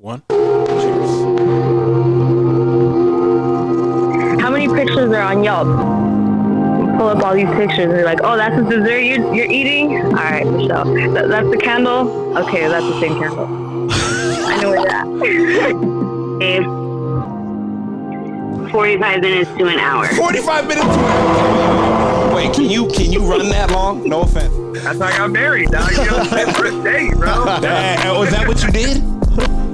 one. Cheers. How many pictures are on Yelp? Pull up all these pictures and you're like, oh, that's the dessert you're eating? All right, Michelle. That's the candle? Okay, that's the same candle. I know where you're at. Babe, 45 minutes to an hour. 45 minutes to an hour. Wait, can you run that long? No offense. That's how I got married, dog. You know, first date, bro. Was that what you did?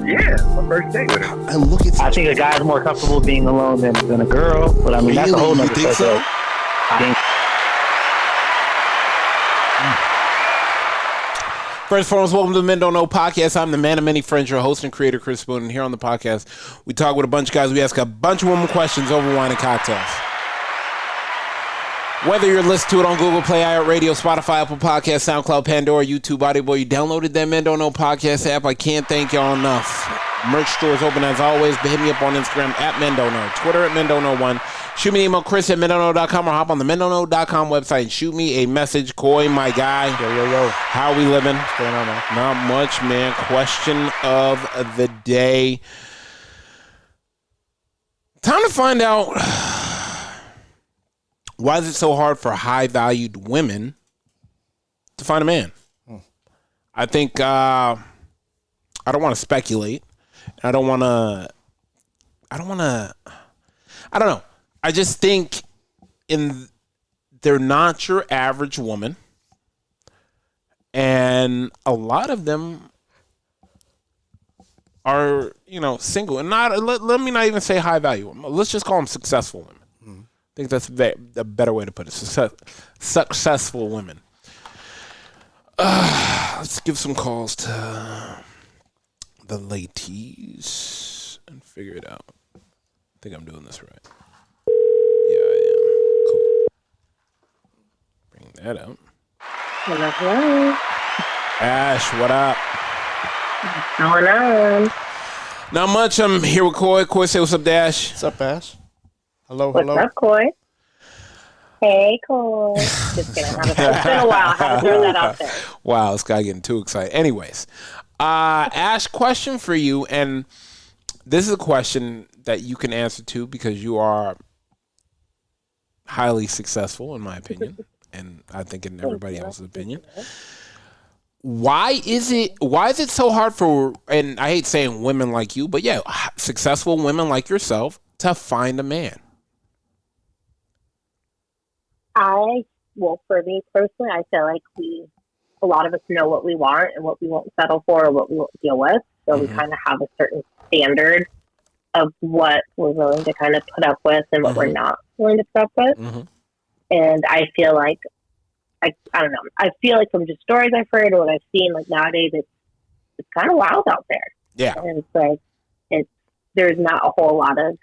Yeah, my first date with her. And look at I think a guy's more comfortable being alone than a girl, but I mean, that's a whole nother You think so? I think First and foremost, welcome to the Men Don't Know podcast. I'm the man of many friends, your host and creator, Chris Spoon. And here on the podcast, we talk with a bunch of guys. We ask a bunch of women questions over wine and cocktails. Whether you're listening to it on Google Play, iHeartRadio, Spotify, Apple Podcasts, SoundCloud, Pandora, YouTube, Audible, you downloaded that Men Don't Know podcast app. I can't thank y'all enough. Merch store is open as always. Hit me up on Instagram at Men Don't Know, Twitter at Men Don't Know 1. Shoot me an email, Chris at MenDon'tKnow.com, or hop on the MenDon'tKnow.com website and shoot me a message. Coy, my guy. yo. How we living? What's going on, man? Not much, man. Question of the day. Time to find out why is it so hard for high-valued women to find a man? I think I don't want to speculate. I don't know. I just think they're not your average woman. And a lot of them are, single. And let me not even say high value. Let's just call them successful women. I think that's a better way to put it. Successful women. Let's give some calls to the ladies and figure it out. I think I'm doing this right. Yeah, I am. Cool. Bring that out. Hello. Ash, what up? What's going on? Not much. I'm here with Coy. Coy, say what's up, Dash. What's up, Ash? Hello. What's up, Coy? Hey, Coy. Just kidding. It's been a while. I haven't thrown that out there. Wow, this guy getting too excited. Anyways, Ash, question for you, and this is a question that you can answer to because you are highly successful, in my opinion, and I think in everybody else's opinion. Why is it so hard for, and I hate saying women like you, but yeah, successful women like yourself to find a man? For me personally, I feel like a lot of us know what we want and what we won't settle for or what we won't deal with. So we kind of have a certain standard of what we're willing to kind of put up with and what we're not willing to put up with. And I feel like, I don't know. I feel like from just stories I've heard or what I've seen, like nowadays, it's kind of wild out there. Yeah. And it's like, there's not a whole lot of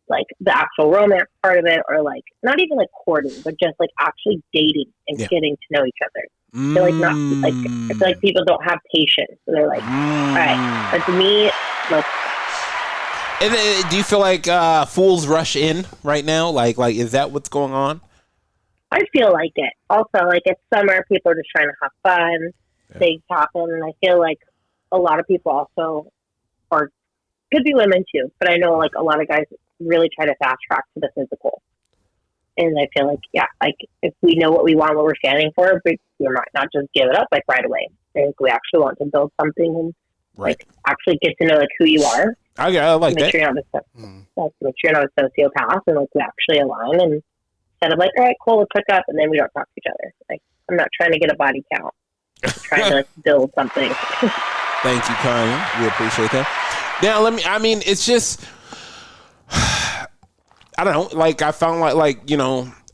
like the actual romance part of it, or like not even like courting, but just like actually dating and getting to know each other. They're like not like, I feel like people don't have patience. So they're like, all right, but to me, like. And do you feel like fools rush in right now? Like is that what's going on? I feel like it. Also, like it's summer, people are just trying to have fun, they talking, and I feel like a lot of people also could be women too, but I know like a lot of guys really try to fast track to the physical. And I feel like, like if we know what we want, what we're standing for, we might not just give it up like right away. I think we actually want to build something and like actually get to know like who you are. I like make that. Sure you're not make sure you're not a sociopath and like we actually align, and instead of like, all right, cool, let's hook up, and then we don't talk to each other. Like I'm not trying to get a body count. I'm trying to like build something. Thank you, Kanye. We appreciate that. Now it's just I don't know, like I found like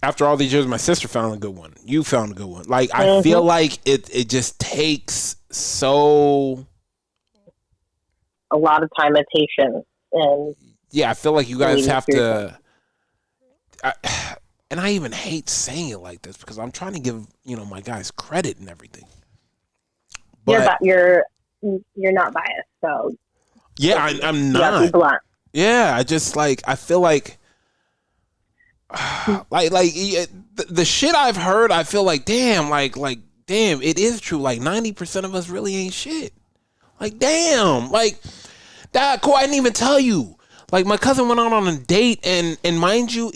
after all these years, my sister found a good one. You found a good one. Like I feel like it just takes a lot of time and patience, and I feel like you guys have to. And I even hate saying it like this because I'm trying to give my guys credit and everything. But you're not biased, so I'm not. Be blunt. Yeah, I just I feel like. The shit I've heard, I feel like damn, it is true. Like 90% of us really ain't shit. Like damn, like Coy, I didn't even tell you. Like, my cousin went out on a date, and mind you,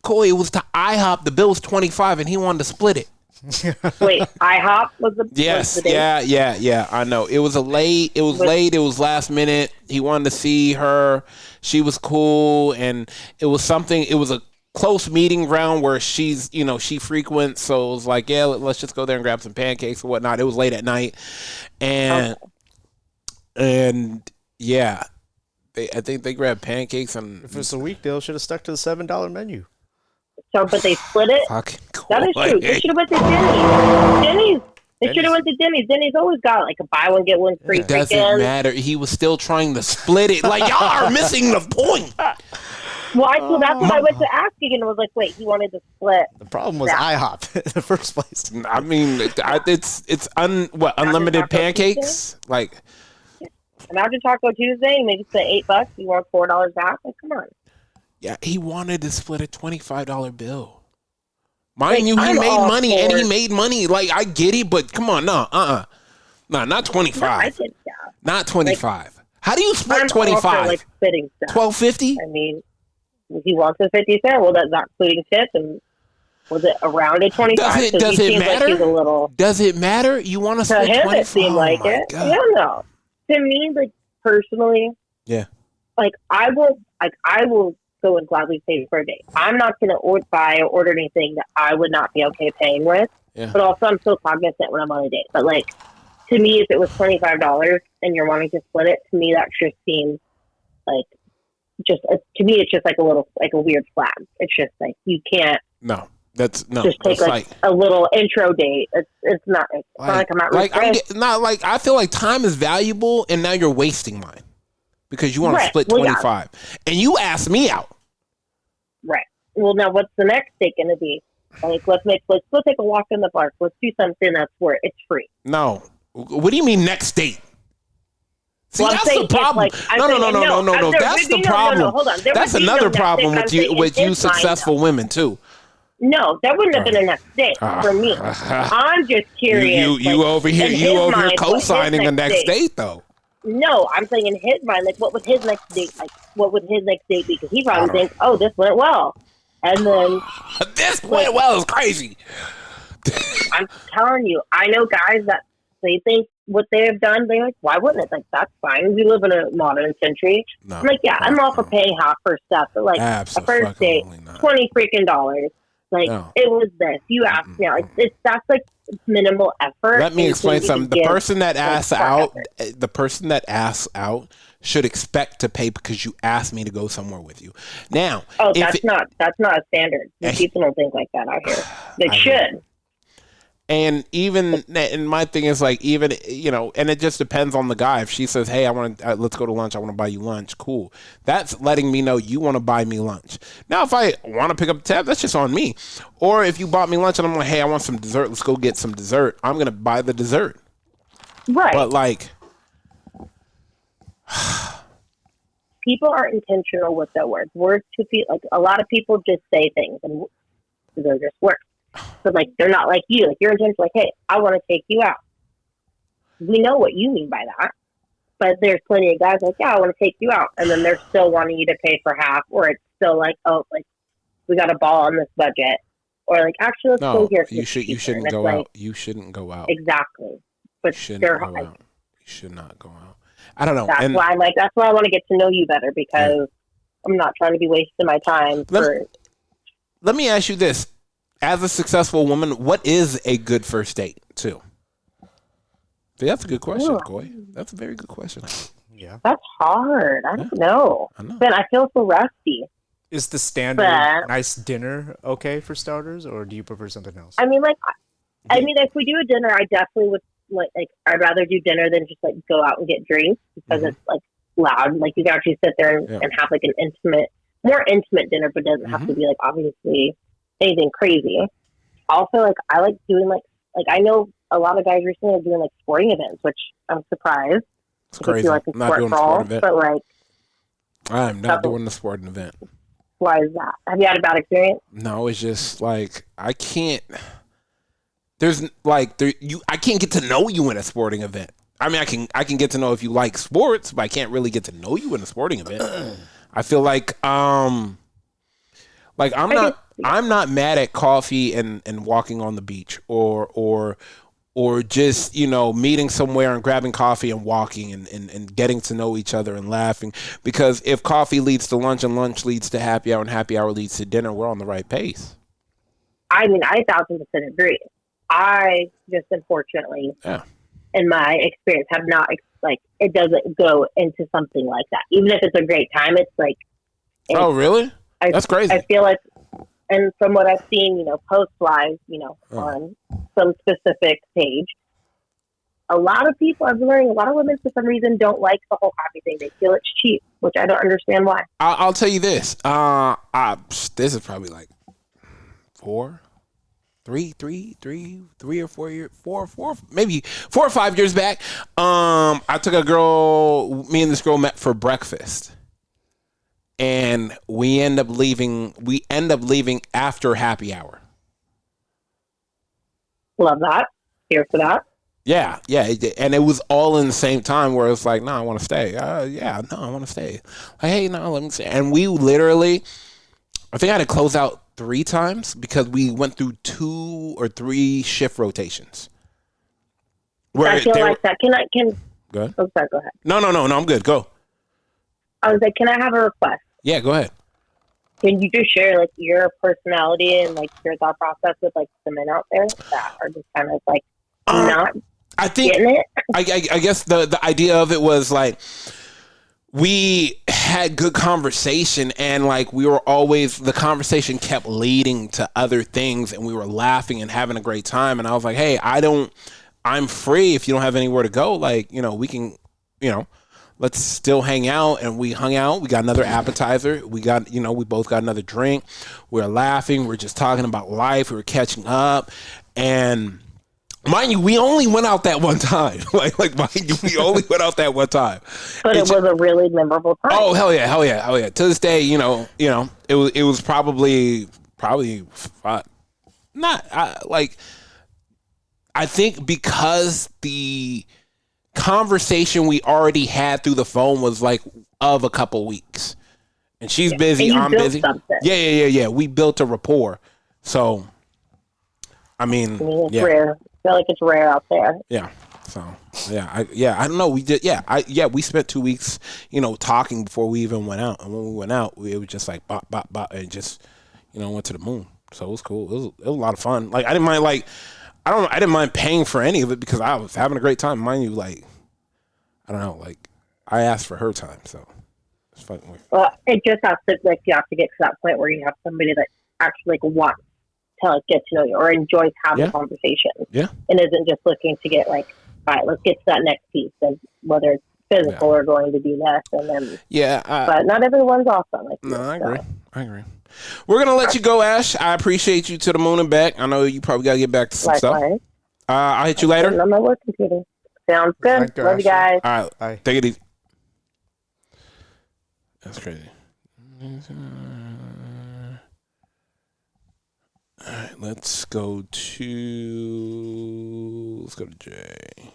Coy, it was to IHOP. The bill was $25, and he wanted to split it. Wait, IHOP was the Yes, was the date? yeah. I know. It was late. It was last minute. He wanted to see her. She was cool, and it was a close meeting ground where she's, she frequents. So it was like, yeah, let's just go there and grab some pancakes or whatnot. It was late at night, and yeah, I think they grabbed pancakes and. If it's a week deal, should have stuck to the $7 menu. So, but they split it. Fucking cool. That is true. They should have went to Denny's. They should have went to Denny's. Denny's always got like a buy one get one free. It doesn't matter. He was still trying to split it. Like, y'all are missing the point. Well, that's what I went to ask you, and it was like, wait, he wanted to split. The problem was IHOP in the first place. I mean, it's unlimited pancakes? Like, imagine Taco Tuesday, and maybe spend $8. You want $4 back? Like, come on. yeah, he wanted to split a $25 bill. Mind Like, you, he I'm made all money, for and he it. made money. Like, I get it, but come on, no, no, not 25. No, I think, yeah. Not 25. How do you split I'm 25? all for, like, splitting stuff. $12.50? I mean, he wants a 50 cent. Well, that's not including tips. And was it around a 25? Does it matter? Like he's a little. Does it matter? You want to To split him, 25? it seemed like my it. God. I don't know. To me, like personally, Yeah. like I will go and gladly pay for a date. I'm not going to buy or order anything that I would not be okay paying with. Yeah. But also, I'm so cognizant when I'm on a date. But like, to me, if it was $25 and you're wanting to split it, to me that just seems like to me it's just like a weird flag. It's just like you can't No, that's no. just take It's like a little intro date. It's not like I'm not I feel like time is valuable, and now you're wasting mine because you want to Right. split Well, yeah. 25, and you asked me out. right. Well, now what's the next date going to be? Like let's go take a walk in the park. Let's do something that's where it's free. No, what do you mean next date? See, Well, I'm that's saying the it's problem. like- I'm No. saying- That's the problem. No, hold on. There That's would be no another next problem date. with I'm saying with in you his mind, successful women too. No, that wouldn't have been a next date for me. I'm just curious. You over here, in you his over here mind, what his co-signing a next date though. No, I'm saying in his mind, like, what would his next date like? What would his next date be? Because he probably thinks, "Oh, this went well," and then This went well is crazy. I'm telling you, I know guys that they think what they have done. They're like, "Why wouldn't it?" Like, that's fine. We live in a modern century. No, I'm like, yeah, I'm all for paying half for stuff, but like a first date, Absolutely not. $20 freaking dollars. Like No. it was this. You asked me, like that's like minimal effort. Let me and explain you something. can The give, person that like, asks more out, effort. the person that asks out should expect to pay because you asked me to go somewhere with you. Now, Oh, if that's it- not a standard. People don't think like that out here. They should. And and my thing is like, even, and it just depends on the guy. If she says, hey, let's go to lunch. I want to buy you lunch. Cool. That's letting me know you want to buy me lunch. Now, if I want to pick up the tab, that's just on me. Or if you bought me lunch and I'm like, hey, I want some dessert. Let's go get some dessert. I'm going to buy the dessert. Right. But like, People aren't intentional with their words. Words to feel like a lot of people just say things and they're just words. But like they're not like you. Like your intention, like, hey, I want to take you out. We know what you mean by that. But there's plenty of guys like, yeah, I want to take you out, and then they're still wanting you to pay for half, or it's still like, oh, like we got a ball on this budget, or like actually let's go no, here. you shouldn't go out. You shouldn't go out. Exactly. But You shouldn't they're go out. You should not go out. I don't know. That's And why I'm like, that's why I want to get to know you better, because I'm not trying to be wasting my time let me ask you this. As a successful woman, what is a good first date, too? See, that's a good question, Coy. That's a very good question. Yeah. That's hard. I don't know. I know. But I feel so rusty. Is the standard But- nice dinner okay for starters, or do you prefer something else? I mean, like, if we do a dinner, I definitely would like. I'd rather do dinner than just like go out and get drinks, because it's like loud. Like you can actually sit there and have like an more intimate dinner, but it doesn't have to be like obviously anything crazy. Also, like I like doing like I know a lot of guys recently are doing like sporting events, which I'm surprised. It's crazy. Like I'm not doing a brawl, sporting event. but like, I'm not doing the sporting event. why is that? Have you had a bad experience? No, it's just like I can't. There's like I can't get to know you in a sporting event. I mean, I can get to know if you like sports, but I can't really get to know you in a sporting event. I feel like I'm not mad at coffee and walking on the beach or just, you know, meeting somewhere and grabbing coffee and walking and getting to know each other and laughing. Because if coffee leads to lunch and lunch leads to happy hour and happy hour leads to dinner, we're on the right pace. I mean, I 1,000% agree. I just unfortunately, in my experience, have not, like, it doesn't go into something like that. Even if it's a great time, it's like... Oh, really? That's crazy. I feel like, and from what I've seen, you know, post-wise, you know, on some specific page, a lot of people, I've learned, a lot of women, for some reason, don't like the whole coffee thing. They feel it's cheap, which I don't understand why. I'll tell you this. This is probably like 3 or 4 years, maybe 4 or 5 years back. I took a girl, me and this girl met for breakfast. And we end up leaving after happy hour. Love that. Here for that. Yeah. And it was all in the same time where it's like, no, I want to stay. I want to stay. Like, hey, no, let me stay. And we literally, I think I had to close out 3 times because we went through 2 or 3 shift rotations. Where I feel like that. Go ahead. Oh, sorry, go ahead. No, I'm good. Go. I was like, can I have a request? Yeah, go ahead. Can you just share, like, your personality and, like, your thought process with, like, the men out there that are just kind of, like, not getting it? I guess the idea of it was, like, we had good conversation and, like, the conversation kept leading to other things and we were laughing and having a great time. And I was like, hey, I'm free if you don't have anywhere to go. Like, you know, we can, you know, let's still hang out. And we hung out. We got another appetizer. We both got another drink. We were laughing. We are just talking about life. We were catching up. And mind you, we only went out that one time. like mind you, we only went out that one time. But it was a really memorable time. Oh, hell yeah. To this day, it was probably I think because the conversation we already had through the phone was like of a couple weeks, and she's busy, I'm busy. Something. Yeah. We built a rapport. So, I mean, it's rare. I feel like it's rare out there. Yeah. So, I don't know. We did. Yeah. We spent 2 weeks, talking before we even went out. And when we went out, it was just like bop, bop, bop, and just, went to the moon. So it was cool. It was a lot of fun. Like, I didn't mind, I didn't mind paying for any of it because I was having a great time. Mind you, I asked for her time, so it's fucking weird. Well, it just has to, you have to get to that point where you have somebody that actually wants to get to know you or enjoys having conversations. Yeah. And isn't just looking to get all right, let's get to that next piece, and whether it's physical or going to do this, and then but not everyone's awesome. I agree. We're gonna let you go, Ash. I appreciate you to the moon and back. I know you probably gotta get back to some stuff. I'll hit you later. On my work computer. Sounds good. Love you guys. All right, bye. Take it easy. That's crazy. All right, let's go to Jay.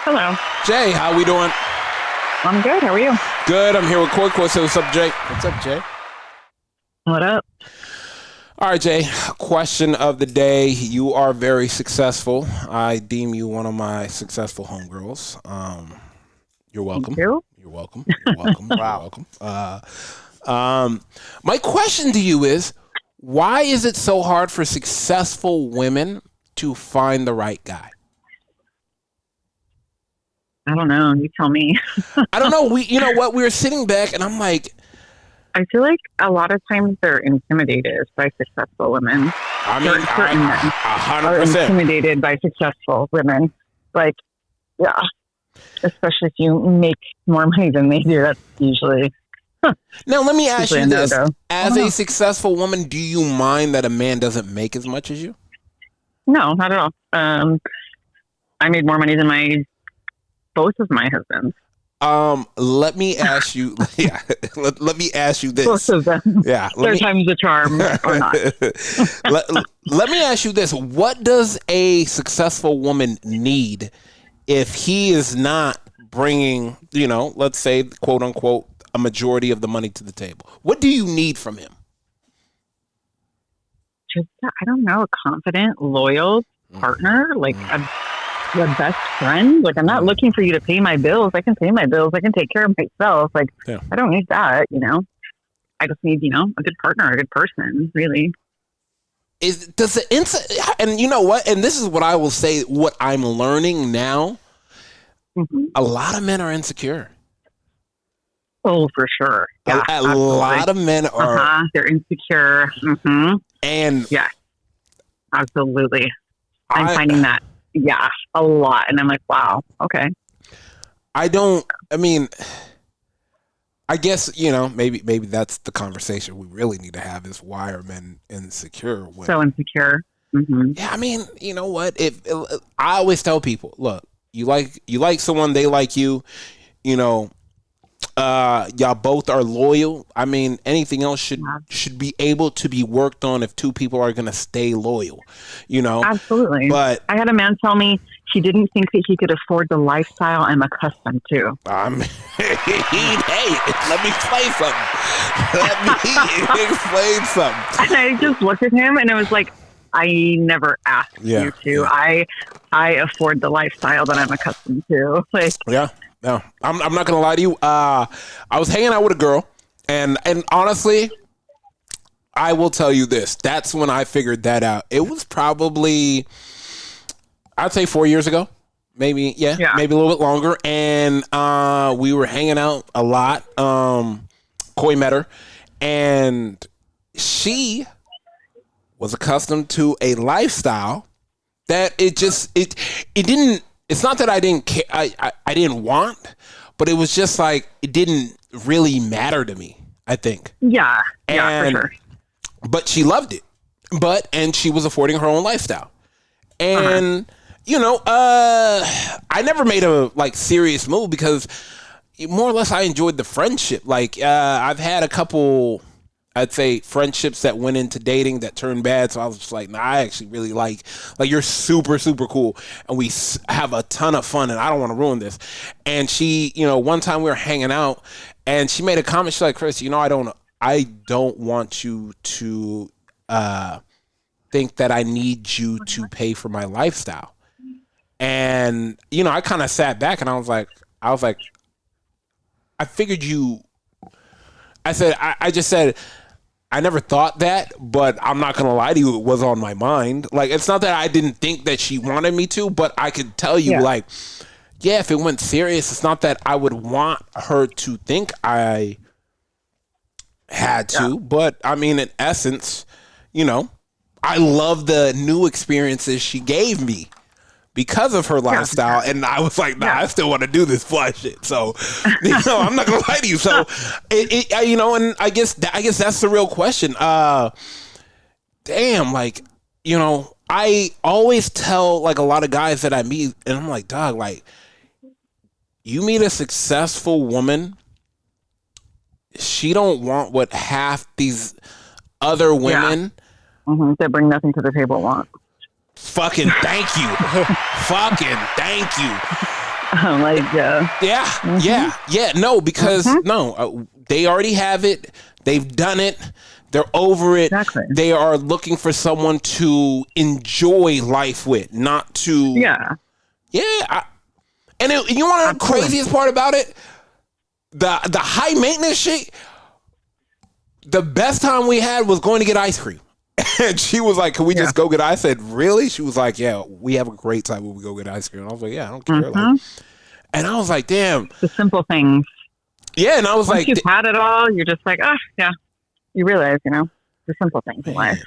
Hello. Jay, how we doing? I'm good. How are you? Good. I'm here with Coy. Say what's up, Jay? What's up, Jay? What up? All right, Jay. Question of the day. You are very successful. I deem you one of my successful homegirls. You're welcome. Thank you. You're welcome. You're welcome. Wow. Welcome. My question to you is, why is it so hard for successful women to find the right guy? I don't know. You tell me. I don't know. We were sitting back and I'm like, I feel like a lot of times they're intimidated by successful women. I mean, certain men 100%. are intimidated by successful women. Especially if you make more money than they do. That's usually. Now, let me ask you this. No-go. As a successful woman, do you mind that a man doesn't make as much as you? No, not at all. I made more money than both of my husbands. Let me ask you. Yeah, let me ask you Both this. of them. Yeah, Third time's a charm or not. let me ask you this: what does a successful woman need if he is not bringing, let's say, quote unquote, a majority of the money to the table? What do you need from him? Just, I don't know, a confident, loyal partner, like a best friend. Like, I'm not looking for you to pay my bills. I can pay my bills. I can take care of myself. Like, Yeah. I don't need that, I just need, a good partner, a good person, really. Does the and you know what? And this is what I will say. What I'm learning now, a lot of men are insecure. Oh, for sure. Yeah, A lot of men are, They're insecure. and Yeah, absolutely. I'm finding that. Yeah, a lot. And I'm like, wow, okay. I mean, I guess, maybe that's the conversation we really need to have is why are men insecure? So insecure. Yeah, I mean, you know what? I always tell people, look, you like someone, they like you, y'all both are loyal. I mean, anything else should be able to be worked on if two people are going to stay loyal, Absolutely. But I had a man tell me he didn't think that he could afford the lifestyle I'm accustomed to. hey, let me explain something. And I just looked at him and it was like, I never asked you to. Yeah. I afford the lifestyle that I'm accustomed to. Like, yeah. No, I'm not gonna lie to you. I was hanging out with a girl, and honestly, I will tell you this. That's when I figured that out. It was probably, I'd say 4 years ago, maybe maybe a little bit longer. And we were hanging out a lot. Koi met her, and she was accustomed to a lifestyle that it didn't. It's not that I didn't care. I didn't want, but it was just like it didn't really matter to me, I think. Yeah, for sure. But she loved it. And she was affording her own lifestyle. And I never made a serious move because more or less I enjoyed the friendship. Like I've had a couple, I'd say, friendships that went into dating that turned bad. So I was just like, nah, I actually really like you're super, super cool. And we have a ton of fun and I don't want to ruin this. And she, one time we were hanging out and she made a comment. She's like, Chris, I don't want you to think that I need you to pay for my lifestyle. And, I kind of sat back and I was like, I figured I just said, I never thought that, but I'm not going to lie to you. It was on my mind. Like, it's not that I didn't think that she wanted me to, but I could tell you, if it went serious, it's not that I would want her to think I had to, but I mean, in essence, I love the new experiences she gave me because of her lifestyle. And I was like, nah, I still want to do this fly shit. So, I'm not going to lie to you. So and I guess that's the real question. I always tell a lot of guys that I meet and I'm like, dog, you meet a successful woman, she don't want what half these other women that bring nothing to the table want. Fucking thank you. Fucking thank you. No, because they already have it. They've done it. They're over it. Exactly. They are looking for someone to enjoy life with, not to. Yeah. Yeah. You want to know the craziest part about it? The high maintenance shit. The best time we had was going to get ice cream. And she was like, can we just go get ice? I said, really? She was like, yeah, we have a great time when we go get ice cream. And I was like, yeah, I don't care. And I was like, damn. The simple things. Yeah, and I was Once you've had it all, you're just like, yeah. You realize, the simple things in life.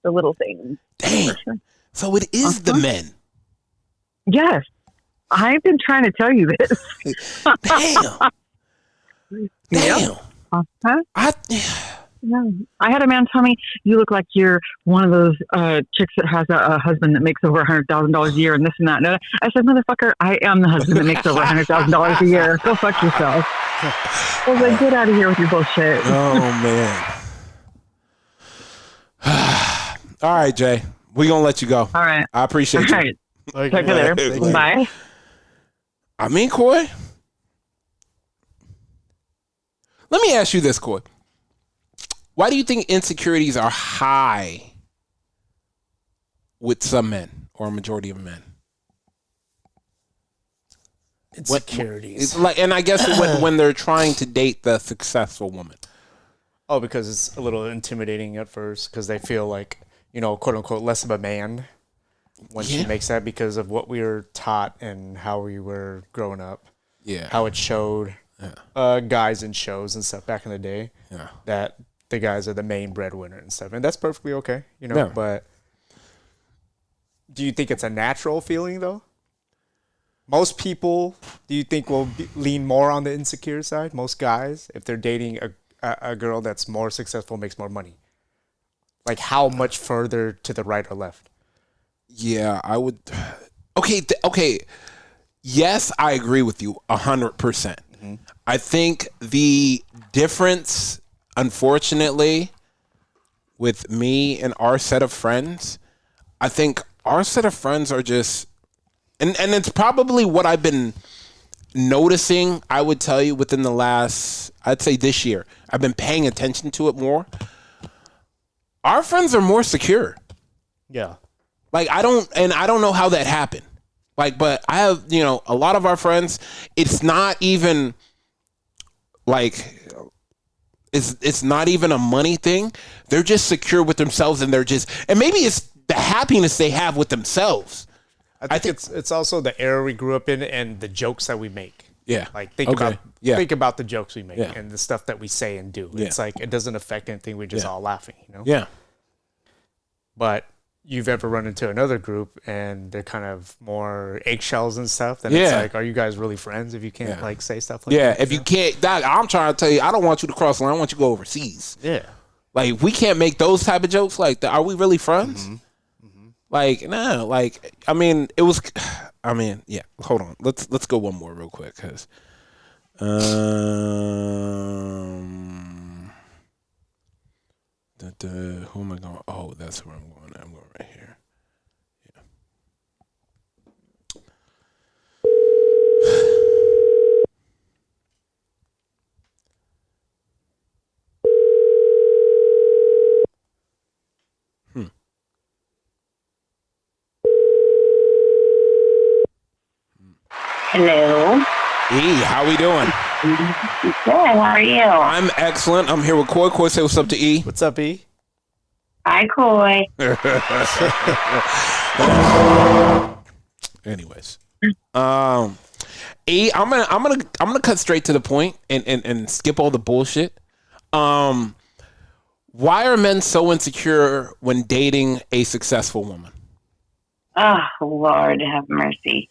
The little things. Damn. Sure. So it is the men. Yes. I've been trying to tell you this. Damn. Damn. Uh-huh. No. I had a man tell me, "You look like you're one of those chicks that has a husband that makes over $100,000 a year and this and that." And I said, "Motherfucker, I am the husband that makes over $100,000 a year. Go fuck yourself." I was like, "Get out of here with your bullshit." Oh man. All right, Jay. We're gonna let you go. All right. I appreciate you. All right. Like, Talk to you later. Later. Bye. I mean, Coy. Let me ask you this, Coy. Why do you think insecurities are high with some men or a majority of men? insecurities. It's like, and I guess when they're trying to date the successful woman. Oh, because it's a little intimidating at first because they feel like, you know, quote unquote, less of a man when she makes that because of what we were taught and how we were growing up. Yeah. How it showed guys in shows and stuff back in the day. Yeah. That the guys are the main breadwinner and stuff. And that's perfectly okay, you know, Yeah. but do you think it's a natural feeling though? Most people, do you think will lean more on the insecure side? Most guys, if they're dating a girl that's more successful, makes more money. Like how much further to the right or left? Yeah, I would. Okay. Okay. Yes, I agree with you 100%. I think the difference, unfortunately, with me and our set of friends, I think our set of friends are just, and it's probably what I've been noticing, I would tell you, within the last, I'd say this year, I've been paying attention to it more. Our friends are more secure. Yeah. Like, I don't know how that happened. Like, but I have, you know, a lot of our friends, it's not even like, it's not even a money thing. They're just secure with themselves and and maybe it's the happiness they have with themselves. I think it's also the era we grew up in and the jokes that we make. Yeah. Like think about the jokes we make and the stuff that we say and do. Yeah. It's like it doesn't affect anything. We're just all laughing, you know? Yeah. But you've ever run into another group and they're kind of more eggshells and stuff, then it's like, are you guys really friends if you can't like say stuff like that? Yeah, if you can't, I'm trying to tell you, I don't want you to cross the line. I want you to go overseas. Yeah. Like, we can't make those type of jokes. Like, are we really friends? Like, no. Like, I mean, it was. I mean, yeah. Hold on. Let's go one more real quick, cause. Who am I going? Oh, that's where I'm going. I'm going right here. Yeah. Hello. E, how we doing? Good. How are you? I'm excellent. I'm here with Coy. Coy, say what's up to E. What's up, E? Hi, Coy. Anyways, E, I'm gonna cut straight to the point and skip all the bullshit. Why are men so insecure when dating a successful woman? Oh, Lord have mercy.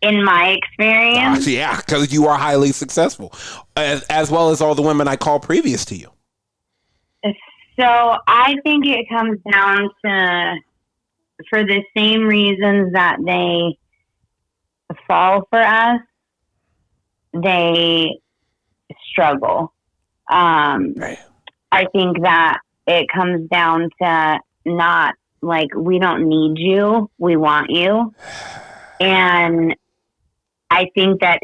In my experience, Yeah, because you are highly successful, as well as all the women I called previous to you. so I think it comes down to, for the same reasons that they fall for us, they struggle. Right. I think that it comes down to not like, we don't need you, we want you. And I think that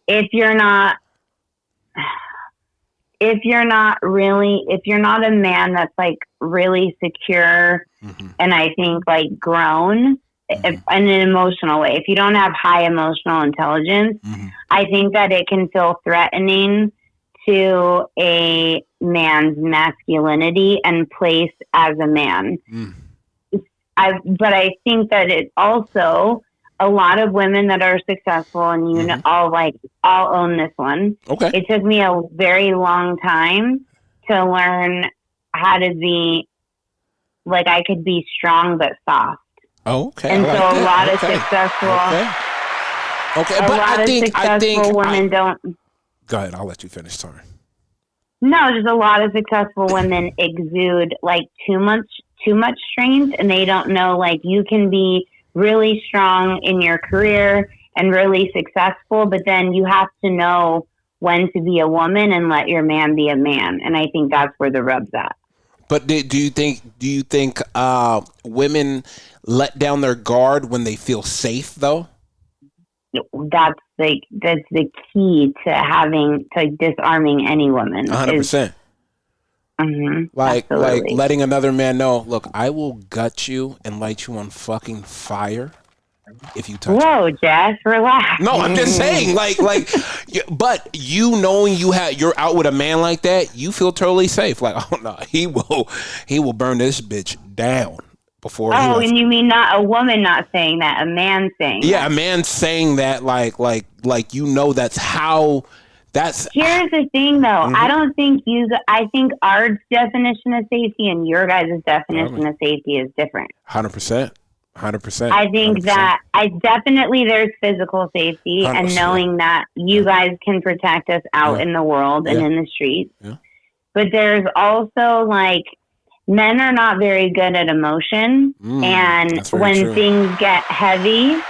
if you're not a man that's like really secure and I think like grown in an emotional way, if you don't have high emotional intelligence, I think that it can feel threatening to a man's masculinity and place as a man. But I think that it also, a lot of women that are successful, and you know, I'll own this one. Okay. It took me a very long time to learn how to be, like, I could be strong but soft. Oh, okay. And I so like a that. lot of Okay. successful, Okay, a but lot of successful women don't. Go ahead. I'll let you finish. Sorry. No, just a lot of successful women exude like too much strength, and they don't know, like, you can be really strong in your career and really successful, but then you have to know when to be a woman and let your man be a man. And I think that's where the rub's at. But do you think women let down their guard when they feel safe though? That's the key to disarming any woman. 100%. Like letting another man know, look, I will gut you and light you on fucking fire if you touch Whoa, me. Jess, relax. No, I'm just saying, but you knowing you're out with a man like that, you feel totally safe. Like, oh no, he will burn this bitch down before. Oh, and you mean not a woman not saying that, a man saying? Yeah, a man saying that, like that's how. Here's the thing, though. I don't think I think our definition of safety and your guys' definition of safety is different. 100%. I think 100%. that definitely there's physical safety 100%. and knowing that you guys can protect us out in the world and in the streets. Yeah. But there's also, like, men are not very good at emotion. And when things get heavy,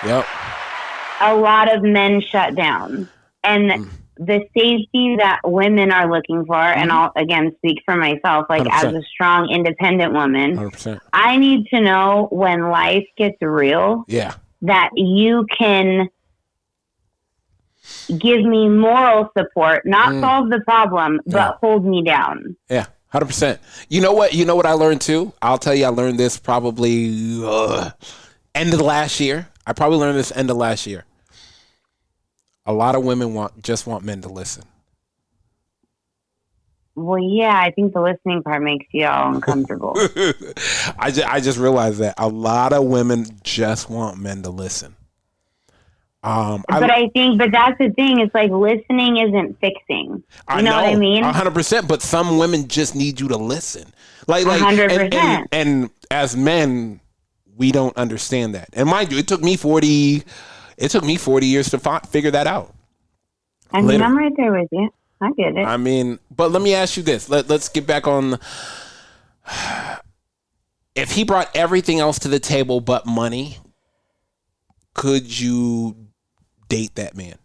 a lot of men shut down. And the safety that women are looking for, and I'll again speak for myself, like 100%. As a strong, independent woman, 100%. I need to know when life gets real, that you can give me moral support, not solve the problem, but hold me down. Yeah, 100%. You know what I learned too? I'll tell you, I learned this probably end of last year. I probably learned this end of last year. A lot of women just want men to listen. Well, yeah, I think the listening part makes you all uncomfortable. I just realized that a lot of women just want men to listen. But that's the thing. It's like listening isn't fixing. You know what I mean? 100%. But some women just need you to listen. Like 100%. And as men, we don't understand that. And mind you, it took me 40 years to figure that out. I mean, I'm right there with you. I get it. I mean, but let me ask you this. Let's get back on. If he brought everything else to the table but money, could you date that man?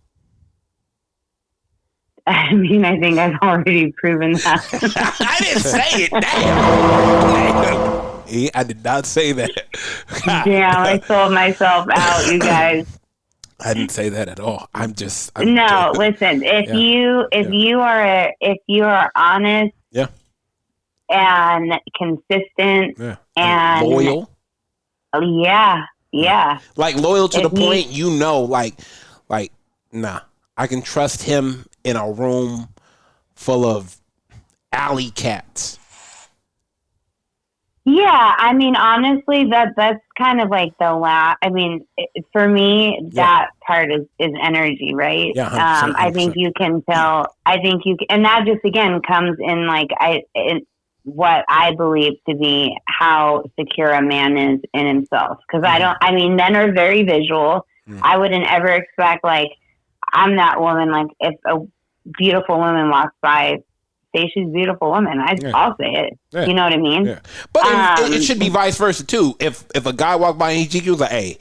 I mean, I think I've already proven that. I didn't say it. Damn. I did not say that. Damn, I sold myself out, you guys. I didn't say that at all. Listen. If you are honest, and consistent, and loyal, like loyal to the point, nah, I can trust him in a room full of alley cats. Yeah, I mean, honestly, that's kind of like the last. I mean, for me, that part is energy, right? Yeah, 100%, 100%. I think you can tell. And that just again comes in in what I believe to be how secure a man is in himself. Because men are very visual. I wouldn't ever expect, like, I'm that woman. Like, if a beautiful woman walks by, say she's a beautiful woman. I'll say it. Yeah. You know what I mean? Yeah. But it should be vice versa too. If a guy walked by and he was like, hey,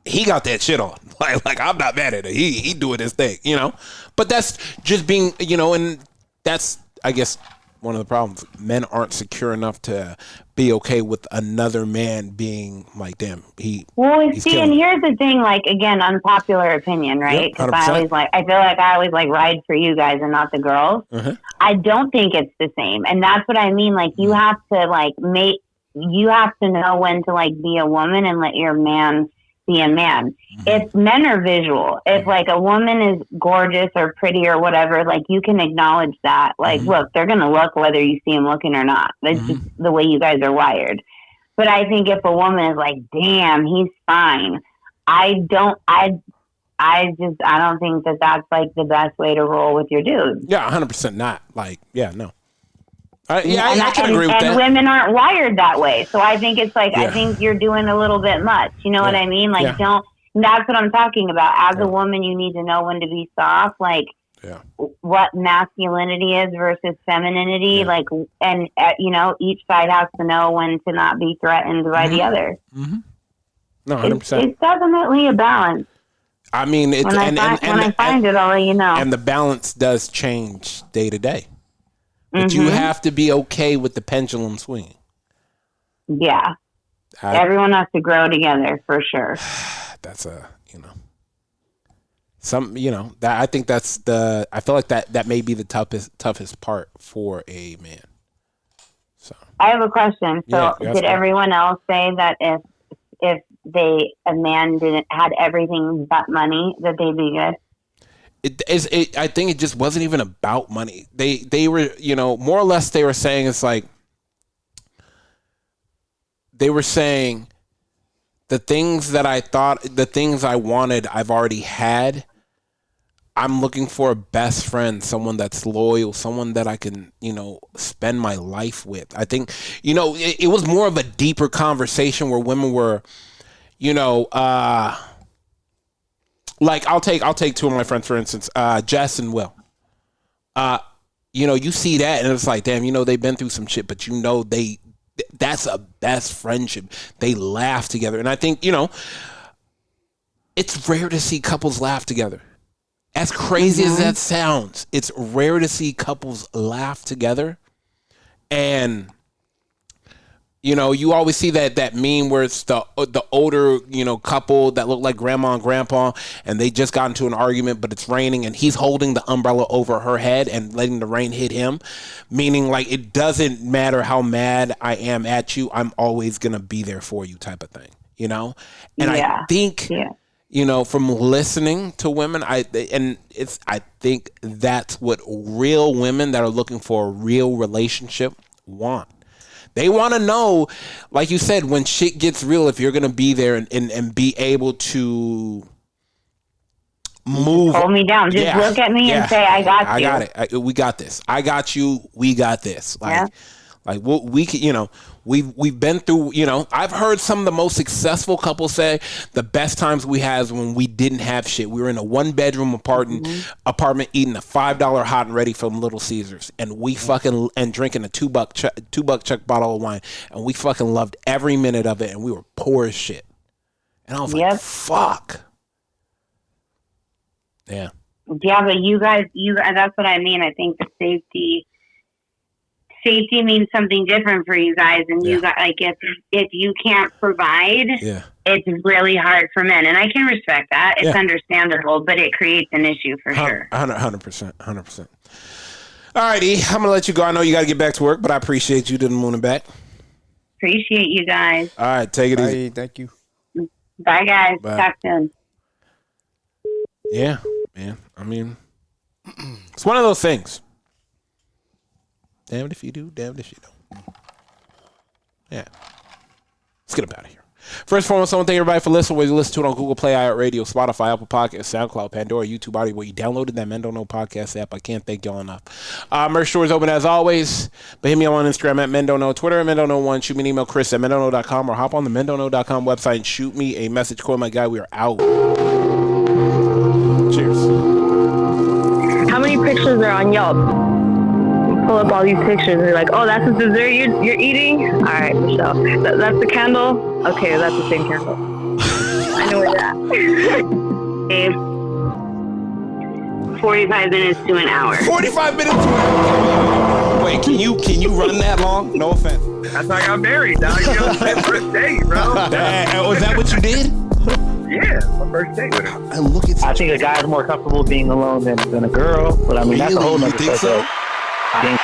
he got that shit on. Like I'm not mad at it. He doing his thing, you know? But that's just being, and that's, I guess, one of the problems. Men aren't secure enough to be okay with another man being like, damn, he's and here's the thing, like, again, unpopular opinion, right? Because I feel like I always ride for you guys and not the girls. I don't think it's the same. And that's what I mean. Like, you have to you have to know when to be a woman and let your man be a man. If men are visual, if a woman is gorgeous or pretty or whatever, you can acknowledge that. Look, they're going to look whether you see them looking or not. That's just the way you guys are wired. But I think if a woman is like, damn, he's fine, I don't think that that's the best way to roll with your dude. Yeah, 100% not. No. I can agree with that. And women aren't wired that way. So I think it's I think you're doing a little bit much. You know what I mean? That's what I'm talking about. As a woman, you need to know when to be soft. what masculinity is versus femininity. Yeah. Like, and each side has to know when to not be threatened by the other. Mm-hmm. No, 100%. It's definitely a balance. I mean, When I find it, I'll let you know. And the balance does change day to day. But you have to be okay with the pendulum swinging. Yeah. Everyone has to grow together for sure. That's that I think that's I feel like that may be the toughest part for a man. So I have a question. So did everyone else say that if a man had everything but money, that they'd be good? I think it just wasn't even about money. They were, more or less they were saying it's like they were saying the things that I thought, the things I wanted, I've already had. I'm looking for a best friend, someone that's loyal, someone that I can, spend my life with. I think, it was more of a deeper conversation where women were, like I'll take two of my friends, for instance, Jess and Will. You see that and it's like, damn, they've been through some shit, but that's a best friendship. They laugh together. And I think, it's rare to see couples laugh together. As crazy as that sounds, it's rare to see couples laugh together. And, you always see that meme where it's the older, couple that look like grandma and grandpa, and they just got into an argument, but it's raining, and he's holding the umbrella over her head and letting the rain hit him, meaning like it doesn't matter how mad I am at you, I'm always gonna be there for you, type of thing, And I think, from listening to women, I think that's what real women that are looking for a real relationship want. They want to know, like you said, when shit gets real, if you're going to be there and be able to move. Hold me down. Just look at me and say, I got you. I got it. We got this. I got you. We got this. Like we could, we've been through, I've heard some of the most successful couples say the best times we had is when we didn't have shit. We were in a 1-bedroom apartment eating a $5 hot and ready from Little Caesars, and we fucking and drinking a $2 Chuck bottle of wine, and we fucking loved every minute of it, and we were poor as shit. And I was like, fuck. Yeah. Yeah, but you guys, that's what I mean. I think the safety means something different for you guys, and you got like if you can't provide, it's really hard for men, and I can respect that. It's understandable, but it creates an issue for sure. 100%. All right, E, I'm gonna let you go. I know you got to get back to work, but I appreciate you to the moon and back. Appreciate you guys. All right, take it easy. Thank you. Bye, guys. Bye. Talk soon. Yeah, man. I mean, it's one of those things. Damned if you do, damned if you don't. Yeah. Let's get up out of here. First and foremost, I want to thank everybody for listening. Whether you listen to it on Google Play, iHeartRadio, Spotify, Apple Podcasts, SoundCloud, Pandora, YouTube Audio, where you downloaded that Men Don't Know podcast app. I can't thank y'all enough. Merch store is open as always. But hit me on Instagram at Men Don't Know, Twitter at Men Don't Know 1. Shoot me an email, Chris at MenDon'tKnow.com, or hop on the MenDon'tKnow.com website and shoot me a message. Call my guy. We are out. Cheers. How many pictures are on Yelp? Pull up all these pictures and you're like, oh, that's the dessert you're eating? All right, Michelle. That's the candle? Okay, that's the same candle. I know where that. 45 minutes to an hour. 45 minutes to an hour. Wait, can you run that long? No offense. That's how I got married, dog. My first date, bro. Was that what you did? Yeah, my first date with her. And look at I think a guy's more comfortable being alone than a girl, but I mean, that's a whole nother thing. So? I think